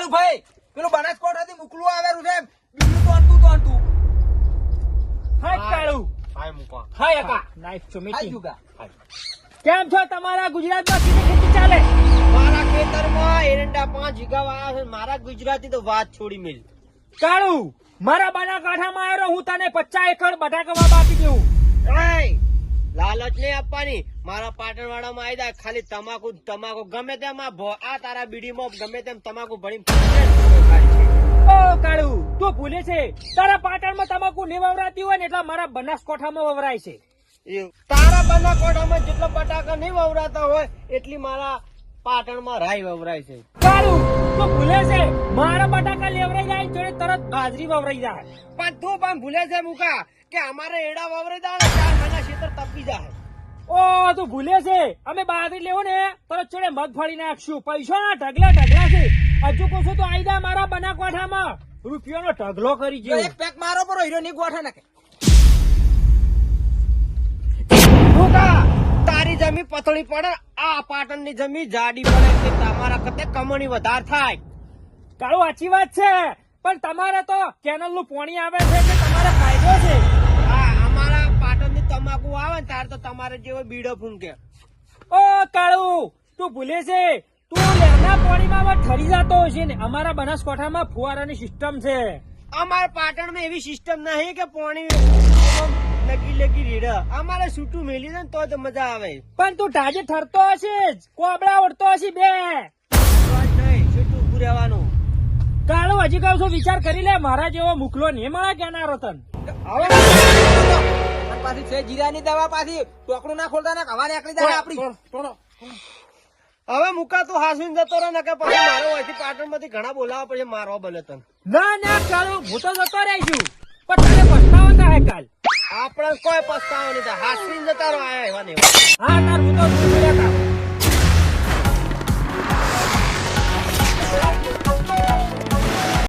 કાળુ ભાઈ પેલું બનાસકોઠાથી મોકલું આવેલું છે બીજું તોંતું હાય કાળુ. હાય મુકા. હાય અકા. Nice to meet hi you. જુગા કેમ છો? તમારા ગુજરાતમાં કેવી ખેતી ચાલે? મારા ખેતરમાં એરંડા 5 વીઘા વાયા છે. મારા ગુજરાતી તો વાત છોડી મેલ. કાળુ, મારા બનાસકાંઠામાં આવ્યો, હું તને 50 એકર બટાકા વાવવા આપી દઉં. એય, લાલચ નહીં આપવાની. મારા પાટણવાડામાં આવી જાય ખાલી તમાકુ ગમે તેમ આ તારા બીડીમાં ગમે તેમ તમાકુ ભણી ઓ કાળુ, તું ભૂલે છે તારા પાટણમાં તમાકુ નહીં વવરાતી હોય ને એટલે મારા બનાસકાંઠામાં વવરાય છે. તારા બનાસકાંઠામાં જેટલા બટાકા નહીં વવરાતા હોય એટલી મારા પાટણમાં રાઈ વવરાય છે. કાળુ, તું ભૂલે છે મારા બટાકા લેવરાઈ જાય જોડે તરત બાજરી વવરાઈ જાય. પણ તું પણ ભૂલે છે મુકા કે અમારે એડા વવરાઈ જાય ને 4 મહિના ખેતર તપી જાય. ઓ તું ભૂલે છે અમે બાજરી લેવો ને તરત જોડે મગફળી નાખશું. પૈસાના ઢગલા છે. હજુ કહું તો આઈ જા મારા બનાસકાંઠામાં રૂપિયાનો ઢગલો કરી જેવું. એક પેક મારો પર હીરો ની ગોઠા નાખે મુકા, તારી જમીન પતળી પડે, આ પાટણની જમીન જાડી પડે કે તમારા કરતે કમાણી વધારે થાય. કાળુ સાચી વાત છે, પણ તમારે તો કેનલ નું પાણી આવે છે એટલે તમારે ફાયદો છે. હા, અમારા પાટણની તમાકુ આવે ને ત્યારે તો તમારે જેવો બીડો ફૂંકે. ઓ કાળુ, તું ભૂલે છે તું લેરના પાણીમાં ઠરી જતો હશે ને. અમારા બનાસકાંઠામાં ફુવારાની સિસ્ટમ છે. અમારા પાટણમાં એવી સિસ્ટમ નહીં કે પાણી લગી રેડ. અમારે છૂટું મેલી દે ને તો જ મજા આવે. પણ તું ટાજે ઠરતો હશે જ, કોબળા ઉડતો હશે બે. છૂટું ઉભું રહેવાનું. કાળુ હજી કહું છું વિચાર કરી લે, મારા જેવો મુકલો નહીં મળે કેનારો તન. પાછી છે જીરાની દવા પાછી ટોકડું ના ખોલતા ને હવા નીકળી જાય આપડી. હવે મુકા તું હાસવીને જતો રહે ને કે પછી મારો અહીંથી પાટણમાંથી ઘણા બોલાવા પછી મારવા બને તને. ના કાળુ, હું તો જતો રહીશું પણ તને પસ્તાવો થાય કાલ. આપણે કોઈ પસ્તાવો નહીં થાય. હાસવીને જતા રહો આયા એવા ને એવા. હા તાર હું તો